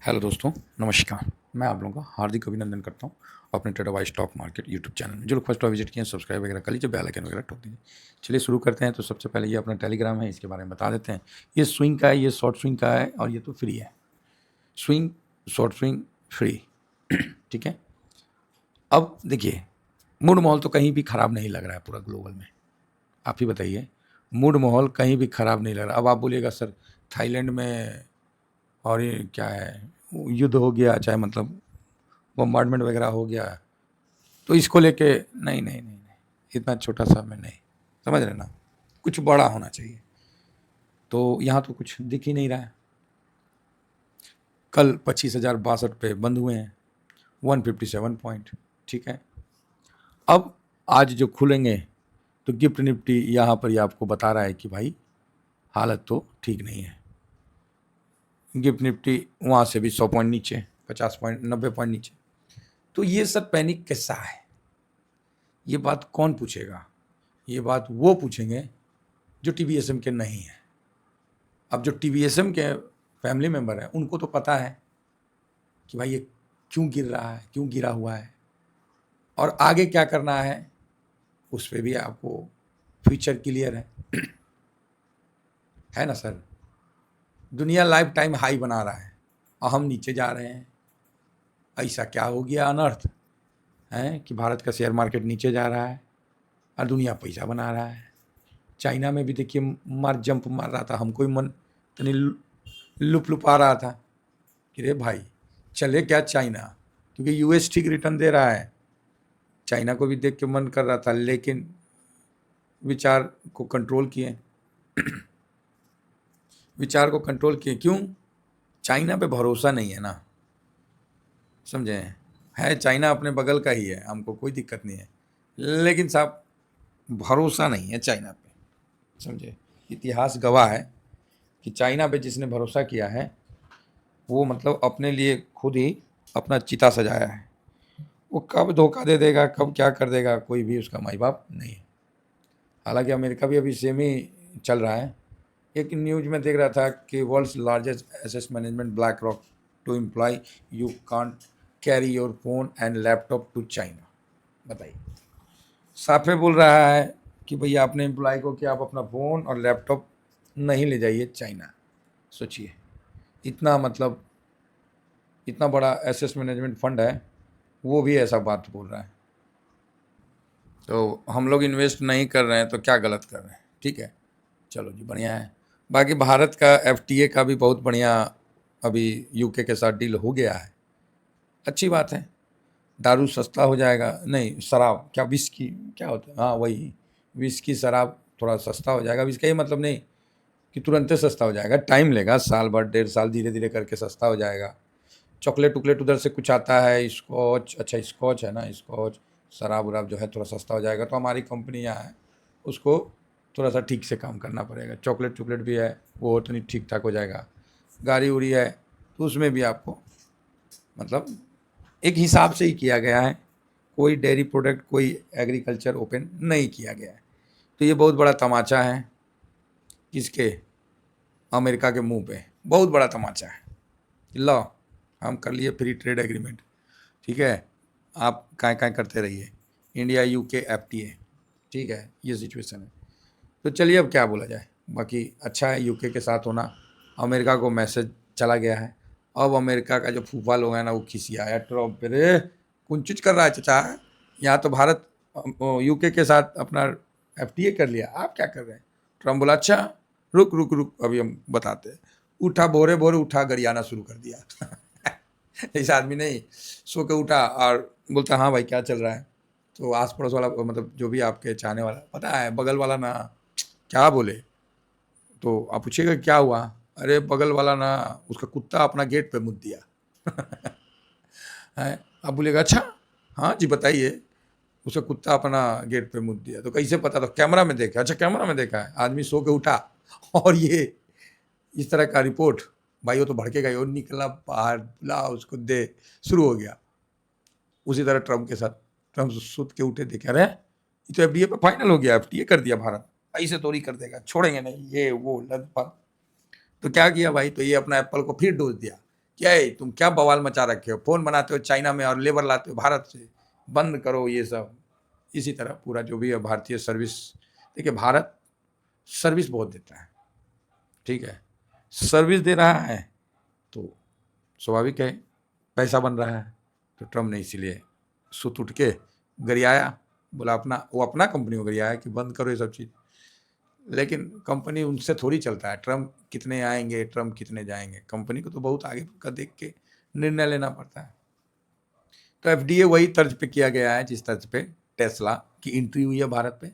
Hello दोस्तों, नमस्कार। मैं आप लोगों का हार्दिक अभिनंदन करता हूँ अपने trader wise stock market YouTube channel में। जो लोग फर्स्ट बार विजिट किए हैं, सब्सक्राइब वगैरह कर लीजिए, बेल आइकन वगैरह ठोक दीजिए। चलिए शुरू करते हैं। तो सबसे पहले ये अपना टेलीग्राम है, इसके बारे में बता देते हैं। ये स्विंग का है, ये शॉर्ट स्विंग का है और ये तो फ्री है। Swing, short swing, free. ठीक है। अब देखिए, मूड माहौल तो कहीं भी ख़राब नहीं लग रहा है पूरा ग्लोबल में। आप ही बताइए, मूड माहौल कहीं भी ख़राब नहीं लग रहा। अब आप बोलिएगा सर थाईलैंड में और ये क्या है, युद्ध हो गया, चाहे मतलब बम्बार्डमेंट वगैरह हो गया, तो इसको लेके नहीं नहीं नहीं नहीं, इतना छोटा सा मैं नहीं, समझ रहे ना, कुछ बड़ा होना चाहिए। तो यहाँ तो कुछ दिख ही नहीं रहा है। कल 25,062 पे बंद हुए हैं, 157 पॉइंट। ठीक है। अब आज जो खुलेंगे तो गिफ्ट निफ्टी यहाँ पर ही आपको बता रहा है कि भाई हालत तो ठीक नहीं है। गिफ्ट निफ्टी वहाँ से भी 100 पॉइंट नीचे, 50 पॉइंट, 90 पॉइंट नीचे। तो ये सब पैनिक कैसा है, ये बात कौन पूछेगा? ये बात वो पूछेंगे जो TVSM के नहीं है। अब जो TVSM के फैमिली मेंबर हैं उनको तो पता है कि भाई ये क्यों गिर रहा है, क्यों गिरा हुआ है और आगे क्या करना है, उस पर भी आपको फ्यूचर क्लियर है ना सर। दुनिया लाइफ टाइम हाई बना रहा है और हम नीचे जा रहे हैं। ऐसा क्या हो गया अनर्थ है कि भारत का शेयर मार्केट नीचे जा रहा है और दुनिया पैसा बना रहा है। चाइना में भी देखिए जंप मार रहा था, हमको ही मन तनी लुप आ रहा था कि रे भाई चले क्या चाइना, क्योंकि US ठीक रिटर्न दे रहा है। चाइना को भी देख के मन कर रहा था, लेकिन विचार को कंट्रोल किए। विचार को कंट्रोल किए क्यों? चाइना पे भरोसा नहीं है ना, समझे। है चाइना अपने बगल का ही है, हमको कोई दिक्कत नहीं है, लेकिन साहब भरोसा नहीं है चाइना पे, समझे। इतिहास गवाह है कि चाइना पे जिसने भरोसा किया है वो मतलब अपने लिए खुद ही अपना चिता सजाया है। वो कब धोखा दे देगा, कब क्या कर देगा, कोई भी उसका माई बाप नहीं है। हालांकि अमेरिका भी अभी सेम ही चल रहा है। एक न्यूज में देख रहा था कि world's largest asset management BlackRock to employ you can't carry your phone and laptop to China. बताइए, साफे बोल रहा है कि भैया अपने एम्प्लॉय को कि आप अपना फ़ोन और लैपटॉप नहीं ले जाइए चाइना। सोचिए, इतना मतलब इतना बड़ा एसेट मैनेजमेंट फंड है, वो भी ऐसा बात बोल रहा है। तो हम लोग इन्वेस्ट नहीं कर रहे हैं तो क्या गलत कर रहे हैं? ठीक है, चलो जी, बढ़िया है। बाकी भारत का FTA का भी बहुत बढ़िया अभी UK के साथ डील हो गया है, अच्छी बात है। दारू सस्ता हो जाएगा, नहीं शराब, क्या विस्की क्या होता है, हाँ वही विस्की शराब थोड़ा सस्ता हो जाएगा। अब इसका ये मतलब नहीं कि तुरंत सस्ता हो जाएगा, टाइम लेगा, साल भर 1.5 साल, धीरे धीरे करके सस्ता हो जाएगा। चॉकलेट उकलेट उधर से कुछ आता है, स्कॉच, अच्छा स्कॉच है ना, स्कॉच शराब उराब जो है थोड़ा सस्ता हो जाएगा। तो हमारी कंपनी यहाँ है, उसको थोड़ा सा ठीक से काम करना पड़ेगा। चॉकलेट चॉकलेट भी है, वो उतनी ठीक ठाक हो जाएगा। गाड़ी उड़ी है तो उसमें भी आपको मतलब एक हिसाब से ही किया गया है। कोई डेयरी प्रोडक्ट, कोई एग्रीकल्चर ओपन नहीं किया गया है। तो ये बहुत बड़ा तमाचा है किसके, अमेरिका के मुंह पे बहुत बड़ा तमाचा है। लो, हम कर लिए फ्री ट्रेड एग्रीमेंट, ठीक है, आप काय करते रहिए, इंडिया UK FTA, ठीक है, ये सिचुएशन है। तो चलिए अब क्या बोला जाए, बाकी अच्छा है UK के साथ होना। अमेरिका को मैसेज चला गया है। अब अमेरिका का जो फूफा लोग हैं ना, वो खिसियाया ट्रम्प पे, रे कौन चीज कर रहा है चाचा, यहाँ तो भारत UK के साथ अपना FTA कर लिया, आप क्या कर रहे हैं? ट्रम्प बोला अच्छा रुक रुक रुक, अभी हम बताते हैं। उठा, भोरे भोरे उठा, गरियाना शुरू कर दिया। इस आदमी नहीं, सो के उठा और बोलता हाँ भाई क्या चल रहा है। तो आस पड़ोस वाला मतलब जो भी आपके चाहने वाला, पता है बगल वाला ना क्या बोले, तो आप पूछिएगा क्या हुआ, अरे बगल वाला ना उसका कुत्ता अपना गेट पे मुद दिया। है, आप बोलेगा अच्छा हाँ जी बताइए, उसका कुत्ता अपना गेट पे मुद दिया, तो कैसे पता? तो कैमरा में देखा। अच्छा कैमरा में देखा है, आदमी सो के उठा और ये इस तरह का रिपोर्ट, भाई वो तो भड़केगा ही, और निकला बाहर, बुला उसको दे, शुरू हो गया। उसी तरह ट्रम्प के साथ, ट्रम्प सुत के उठे, देखे अरे ये तो FTA पे फाइनल हो गया, FTA कर दिया भारत, ऐसे तो नहीं कर देगा, छोड़ेंगे नहीं, ये वो लग। तो क्या किया भाई, तो ये अपना एप्पल को फिर डोज दिया क्या है, तुम क्या बवाल मचा रखे हो, फ़ोन बनाते हो चाइना में और लेबर लाते हो भारत से, बंद करो ये सब। इसी तरह पूरा जो भी है भारतीय सर्विस, देखिए भारत सर्विस बहुत देता है, ठीक है, सर्विस दे रहा है तो स्वाभाविक है पैसा बन रहा है। तो ट्रम्प ने इसीलिए सुत उठ के गरियाया, बोला अपना, वो अपना कंपनी को गरियाया कि बंद करो ये सब चीज़। लेकिन कंपनी उनसे थोड़ी चलता है, ट्रम्प कितने आएंगे, ट्रम्प कितने जाएंगे, कंपनी को तो बहुत आगे का देख के निर्णय लेना पड़ता है। तो एफडीए वही तर्ज पे किया गया है जिस तर्ज पे टेस्ला की एंट्री हुई है भारत पे,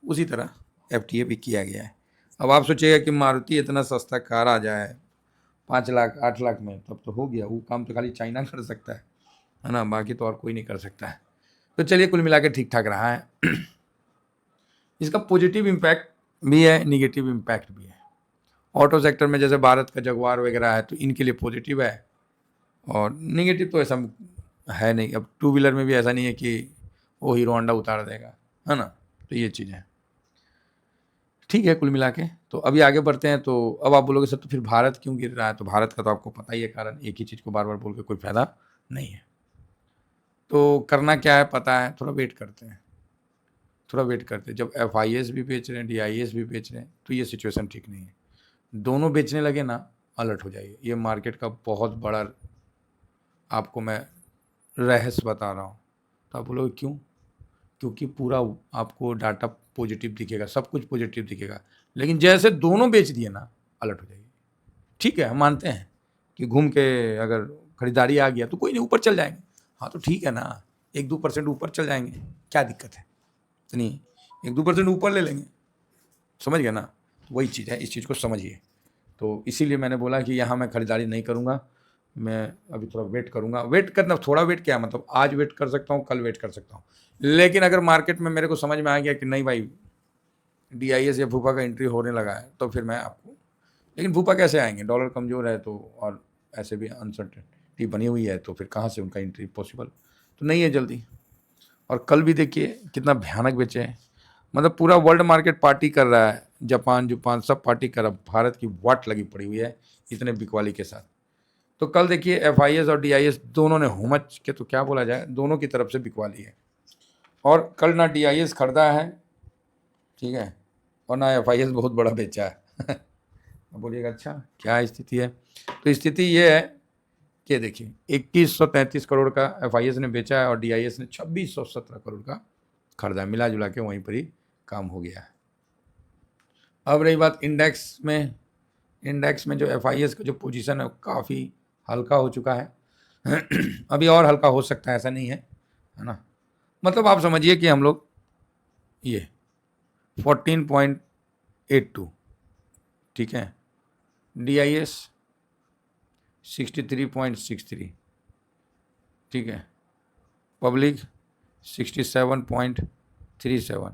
उसी तरह एफडीए भी किया गया है। अब आप सोचिएगा कि मारुति इतना सस्ता कार आ जाए 5 लाख 8 लाख में, तब तो हो गया, वो काम तो खाली चाइना कर सकता है ना, बाकी तो और कोई नहीं कर सकता है। तो चलिए कुल मिला के ठीक ठाक रहा है। इसका पॉजिटिव इम्पैक्ट भी है, निगेटिव इम्पैक्ट भी है। ऑटो सेक्टर में जैसे भारत का जगुआर वगैरह है तो इनके लिए पॉजिटिव है, और निगेटिव तो ऐसा है नहीं। अब टू व्हीलर में भी ऐसा नहीं है कि वो हीरो होंडा उतार देगा, है ना, तो ये चीज़ है। ठीक है कुल मिला के, तो अभी आगे बढ़ते हैं। तो अब आप बोलोगे सर तो फिर भारत क्यों गिर रहा है, तो भारत का तो आपको पता ही है कारण, एक ही चीज़ को बार बार बोल के कोई फायदा नहीं है। तो करना क्या है पता है, थोड़ा वेट करते हैं, थोड़ा वेट करते हैं। जब FIS भी बेच रहे हैं, DIS भी बेच रहे हैं, तो ये सिचुएशन ठीक नहीं है। दोनों बेचने लगे ना, अलर्ट हो जाइए। ये मार्केट का बहुत बड़ा आपको मैं रहस्य बता रहा हूँ। तो आप बोलोगे क्यों, क्योंकि पूरा आपको डाटा पॉजिटिव दिखेगा, सब कुछ पॉजिटिव दिखेगा, लेकिन जैसे दोनों बेच दिए ना, अलर्ट हो जाइए। ठीक है हम मानते हैं कि घूम के अगर खरीदारी आ गया तो कोई नहीं, ऊपर चल जाएंगे, हाँ तो ठीक है ना, 1-2% ऊपर चल जाएंगे, क्या दिक्कत है इतनी, 1-2% ऊपर ले लेंगे, समझ गए ना। तो वही चीज़ है, इस चीज़ को समझिए। तो इसीलिए मैंने बोला कि यहाँ मैं खरीदारी नहीं करूँगा, मैं अभी थोड़ा वेट करूँगा। वेट करना, थोड़ा वेट क्या मतलब, आज वेट कर सकता हूँ, कल वेट कर सकता हूँ, लेकिन अगर मार्केट में मेरे को समझ में आ गया कि नहीं भाई DIS या भूपा का एंट्री होने लगा है, तो फिर मैं आपको, लेकिन भूपा कैसे आएंगे, डॉलर कमज़ोर है तो, और ऐसे भी अनसर्टेनिटी बनी हुई है, तो फिर कहाँ से उनका एंट्री पॉसिबल तो नहीं है जल्दी। और कल भी देखिए कितना भयानक बेचे हैं, मतलब पूरा वर्ल्ड मार्केट पार्टी कर रहा है, जापान सब पार्टी कर रहा है, भारत की वाट लगी पड़ी हुई है इतने बिकवाली के साथ। तो कल देखिए FIS और DIS दोनों ने हुमच के, तो क्या बोला जाए, दोनों की तरफ से बिकवाली है। और कल ना DIS खरीदा है, ठीक है, और ना FIS बहुत बड़ा बेचा है। बोलिएगा अच्छा क्या स्थिति है, तो स्थिति ये है कि देखिए 2133 करोड़ का FIS ने बेचा है और DIS ने 2617 करोड़ का खरीदा, मिला जुला के वहीं पर ही काम हो गया है। अब रही बात इंडेक्स में, इंडेक्स में जो FIS का जो पोजीशन है काफ़ी हल्का हो चुका है। अभी और हल्का हो सकता है, ऐसा नहीं है ना, मतलब आप समझिए कि हम लोग ये 14.82, ठीक है, DIS 63.63, ठीक है, पब्लिक 67.37,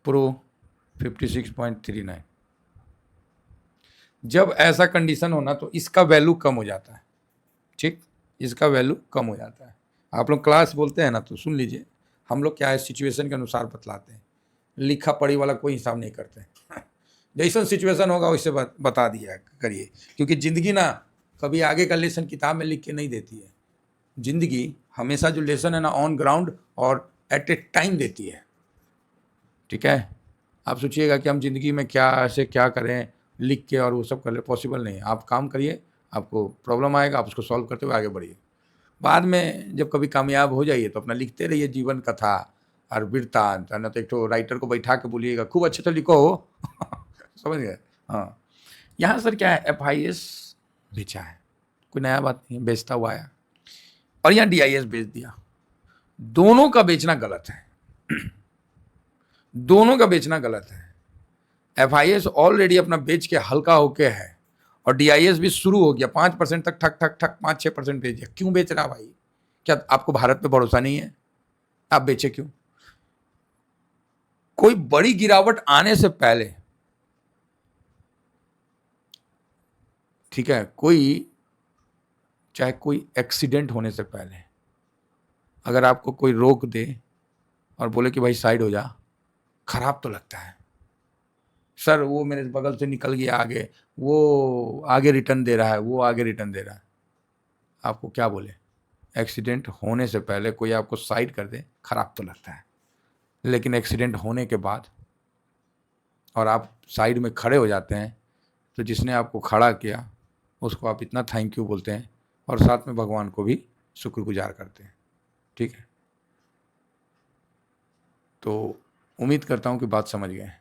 प्रो 56.39। जब ऐसा कंडीशन होना तो इसका वैल्यू कम हो जाता है, ठीक, इसका वैल्यू कम हो जाता है। आप लोग क्लास बोलते हैं ना, तो सुन लीजिए, हम लोग क्या है सिचुएशन के अनुसार बतलाते हैं, लिखा पढ़ी वाला कोई हिसाब नहीं करते। जैसा सिचुएशन होगा वैसे बता दिया करिए, क्योंकि ज़िंदगी ना कभी आगे का लेसन किताब में लिख के नहीं देती है। ज़िंदगी हमेशा जो लेसन है ना ऑन ग्राउंड और एट ए टाइम देती है, ठीक है। आप सोचिएगा कि हम ज़िंदगी में क्या ऐसे क्या करें लिख के और वो सब कर ले, पॉसिबल नहीं है। आप काम करिए, आपको प्रॉब्लम आएगा, आप उसको सॉल्व करते हुए आगे बढ़िए। बाद में जब कभी कामयाब हो जाइए तो अपना लिखते रहिए जीवन कथा और वृत्तांत, ना तो एक तो राइटर को बैठा के बोलिएगा खूब अच्छे से लिखो हो। समझ गए, हाँ। यहाँ सर क्या है, FIS बेचा है, कोई नया बात नहीं है, बेचता हुआ आया, और यहाँ DIS बेच दिया। दोनों का बेचना गलत है, दोनों का बेचना गलत है। FIS ऑलरेडी अपना बेच के हल्का होके है, और DIS भी शुरू हो गया 5% तक, ठक ठक ठक 5-6% बेच दिया। क्यों बेच रहा भाई, क्या आपको भारत पे भरोसा नहीं है, आप बेचे क्यों। कोई बड़ी गिरावट आने से पहले, ठीक है, कोई चाहे कोई एक्सीडेंट होने से पहले अगर आपको कोई रोक दे और बोले कि भाई साइड हो जा, खराब तो लगता है, सर वो मेरे बगल से निकल गया आगे, वो आगे रिटर्न दे रहा है, वो आगे रिटर्न दे रहा है। आपको क्या बोले, एक्सीडेंट होने से पहले कोई आपको साइड कर दे, खराब तो लगता है, लेकिन एक्सीडेंट होने के बाद और आप साइड में खड़े हो जाते हैं, तो जिसने आपको खड़ा किया उसको आप इतना थैंक यू बोलते हैं और साथ में भगवान को भी शुक्रगुजार करते हैं। ठीक है, तो उम्मीद करता हूँ कि बात समझ गए।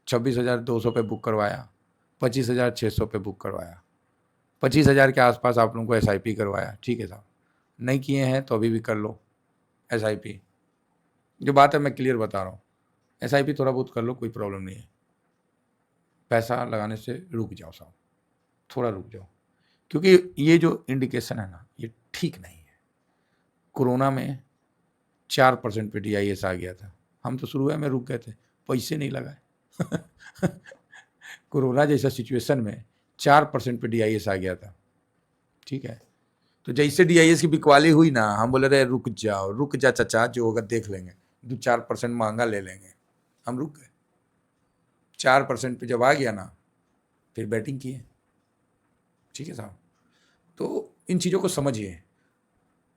26,200 पे बुक करवाया, 25,600 पे बुक करवाया, 25,000 के आसपास आप लोगों को SIP करवाया। ठीक है साहब, नहीं किए हैं तो अभी भी कर लो SIP। जो बात है मैं क्लियर बता रहा हूँ, SIP थोड़ा बहुत कर लो, कोई प्रॉब्लम नहीं है। पैसा लगाने से रुक जाओ साहब, थोड़ा रुक जाओ, क्योंकि ये जो इंडिकेशन है ना, ये ठीक नहीं है। कोरोना में 4% पे DIS आ गया था, हम तो शुरू में रुक गए थे, पैसे नहीं लगाए। कोरोना जैसा सिचुएशन में 4% पे DIS आ गया था। ठीक है, तो जैसे DIS की बिकवाली हुई ना, हम बोले रहे रुक जाओ, रुक जा चाचा, जो होगा देख लेंगे, 2-4% महंगा ले लेंगे। हम रुक गए, 4% पे जब आ गया ना, फिर बैटिंग किए। ठीक है साहब, तो इन चीज़ों को समझिए।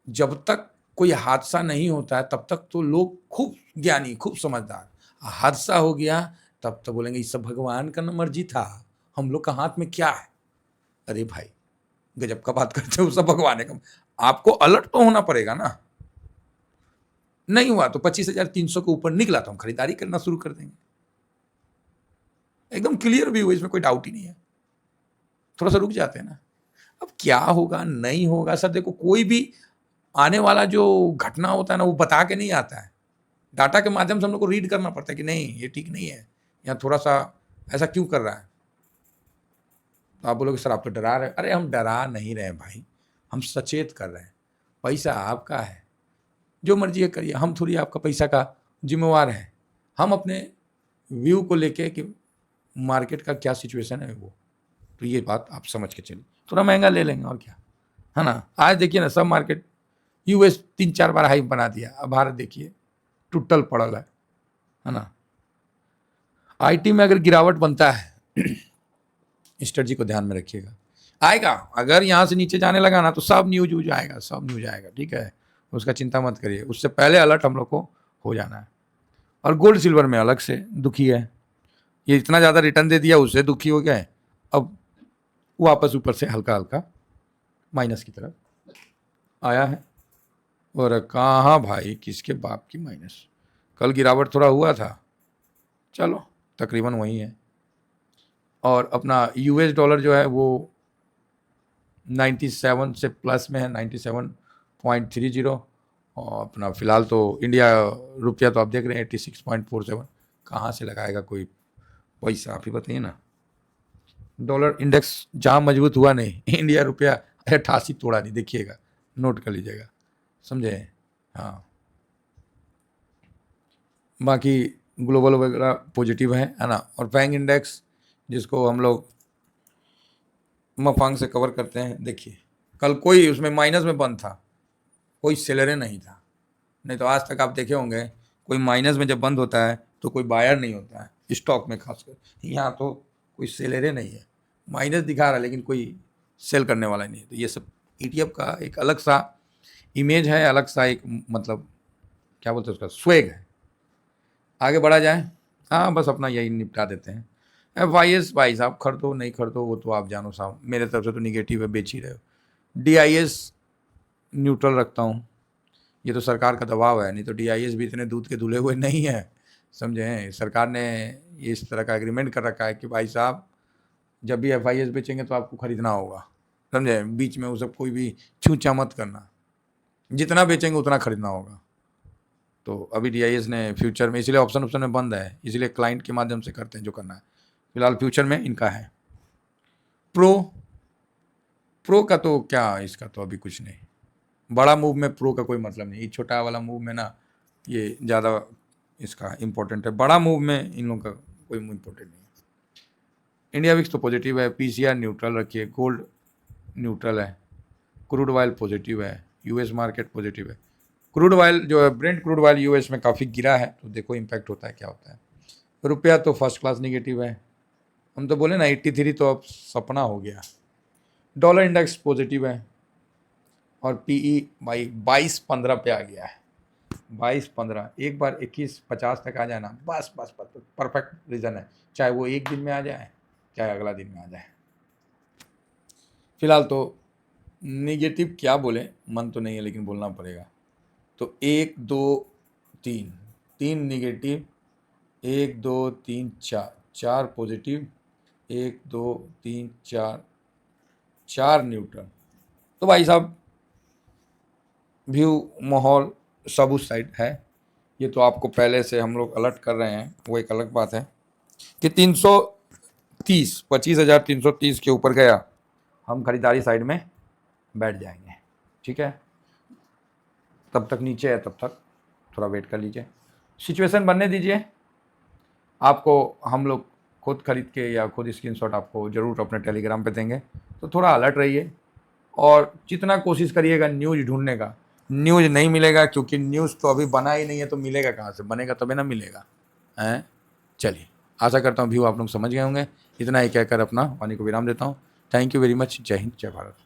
जब तक कोई हादसा नहीं होता है तब तक तो लोग खूब ज्ञानी, खूब समझदार। हादसा हो गया तब तो बोलेंगे ये सब भगवान का न मर्जी था, हम लोग का हाथ में क्या है। अरे भाई, गजब का बात करते हो, सब भगवान है। आपको अलर्ट तो होना पड़ेगा ना। नहीं हुआ तो 25,300 के ऊपर निकला तो हम खरीदारी करना शुरू कर देंगे। एकदम क्लियर भी हुआ, इसमें कोई डाउट ही नहीं है। थोड़ा सा रुक जाते हैं ना। अब क्या होगा नहीं होगा सर, देखो कोई भी आने वाला जो घटना होता है ना, वो बता के नहीं आता है। डाटा के माध्यम से हम लोग को रीड करना पड़ता है कि नहीं ये ठीक नहीं है, या थोड़ा सा ऐसा क्यों कर रहा है। तो आप बोलोगे सर आप तो डरा रहे। अरे हम डरा नहीं रहे भाई, हम सचेत कर रहे हैं। पैसा आपका है, जो मर्जी है करिए, हम थोड़ी आपका पैसा का जिम्मेवार हैं। हम अपने व्यू को लेके कि मार्केट का क्या सिचुएशन है वो, तो ये बात आप समझ के चलिए। थोड़ा महंगा ले लेंगे और क्या है ना। आज देखिए ना, सब मार्केट US 3-4 बार हाई बना दिया, अब भारत देखिए टूटल पड़ल है ना। IT में अगर गिरावट बनता है, स्ट्रेटजी को ध्यान में रखिएगा। आएगा, अगर यहाँ से नीचे जाने लगा ना तो सब न्यूज आएगा, सब न्यूज आएगा। ठीक है, उसका चिंता मत करिए, उससे पहले अलर्ट हम लोग को हो जाना है। और गोल्ड सिल्वर में अलग से दुखी है, ये इतना ज़्यादा रिटर्न दे दिया, उससे दुखी हो गया है। अब वापस ऊपर से हल्का हल्का माइनस की तरफ आया है। और कहाँ भाई, किसके बाप की माइनस, कल गिरावट थोड़ा हुआ था, चलो तकरीबन वही है। और अपना US डॉलर जो है वो 97 से प्लस में है, 97.30। और अपना फ़िलहाल तो इंडिया रुपया तो आप देख रहे हैं 86.47। कहाँ से लगाएगा कोई पैसा, आप ही बताइए ना। डॉलर इंडेक्स जहाँ मजबूत हुआ नहीं, इंडिया रुपया 88 तोड़ा नहीं, देखिएगा, नोट कर लीजिएगा, समझे। हाँ, बाकी ग्लोबल वगैरह पॉजिटिव है ना। और फैंग इंडेक्स जिसको हम लोग मफांग से कवर करते हैं, देखिए कल कोई उसमें माइनस में बंद था, कोई सेलरे नहीं था। नहीं तो आज तक आप देखे होंगे कोई माइनस में जब बंद होता है तो कोई बायर नहीं होता है स्टॉक में, खासकर यहाँ तो कोई सेलरे नहीं है, माइनस दिखा रहा है लेकिन कोई सेल करने वाला नहीं है। तो ये सब ETF का एक अलग सा इमेज है, अलग सा एक मतलब क्या बोलते हैं उसका स्वेग है। आगे बढ़ा जाए, हाँ बस अपना यही निपटा देते हैं। FIS भाई साहब खरीदो नहीं खरीदो वो तो आप जानो साहब, मेरे तरफ से तो निगेटिव है, बेच ही रहे हो। DIS न्यूट्रल रखता हूँ, ये तो सरकार का दबाव है, नहीं तो DIS भी इतने दूध के धुले हुए नहीं है, समझे। सरकार ने ये इस तरह का एग्रीमेंट कर रखा है कि भाई साहब जब भी FIS बेचेंगे तो आपको खरीदना होगा, समझे। बीच में वो सब कोई भी छूचा मत करना, जितना बेचेंगे उतना खरीदना होगा। तो अभी DIS ने फ्यूचर में, इसलिए ऑप्शन में बंद है, इसलिए क्लाइंट के माध्यम से करते हैं जो करना है। फिलहाल फ्यूचर में इनका है। प्रो का तो क्या, इसका तो अभी कुछ नहीं, बड़ा मूव में प्रो का कोई मतलब नहीं, छोटा वाला मूव में ना ये ज़्यादा इसका इम्पोर्टेंट है, बड़ा मूव में इन लोगों का कोई इम्पोर्टेंट नहीं है। इंडिया विक्स तो पॉजिटिव है, PCR न्यूट्रल रखिए, गोल्ड न्यूट्रल है, क्रूड ऑयल पॉजिटिव है, US मार्केट पॉजिटिव है। क्रूड ऑयल जो है, ब्रेंट क्रूड ऑयल US में काफ़ी गिरा है, तो देखो इम्पैक्ट होता है क्या होता है। रुपया तो फर्स्ट क्लास निगेटिव है, हम तो बोले ना 83 तो अब सपना हो गया। डॉलर इंडेक्स पॉजिटिव है और पीई भाई 22-15 पे आ गया है। 22-15, एक बार 21-50 तक आ जाए ना, बस बस बस परफेक्ट रीज़न है, चाहे वो एक दिन में आ जाए चाहे अगला दिन में आ जाए। फिलहाल तो निगेटिव क्या बोले, मन तो नहीं है लेकिन बोलना पड़ेगा। तो 1 2 3, 3 निगेटिव, 1 2 3 4, 4 पॉजिटिव, 1 2 3 4, 4 न्यूट्रल। तो भाई साहब व्यू माहौल सब उस साइड है। ये तो आपको पहले से हम लोग अलर्ट कर रहे हैं, वो एक अलग बात है कि 330, 25,330 के ऊपर गया हम खरीदारी साइड में बैठ जाएंगे। ठीक है, तब तक नीचे है, तब तक थोड़ा वेट कर लीजिए, सिचुएशन बनने दीजिए। आपको हम लोग खुद खरीद के या खुद स्क्रीनशॉट आपको ज़रूर अपने टेलीग्राम पे देंगे, तो थोड़ा अलर्ट रहिए और जितना कोशिश करिएगा न्यूज़ ढूंढने का। न्यूज़ नहीं मिलेगा क्योंकि न्यूज़ तो अभी बना ही नहीं है, तो मिलेगा कहाँ से, बनेगा तभी ना मिलेगा हैं। चलिए, आशा करता हूँ व्यू आप लोग समझ गए होंगे। इतना ही कहकर अपना वाणी को विराम देता हूँ। Thank you very much. जय हिंद, जय भारत।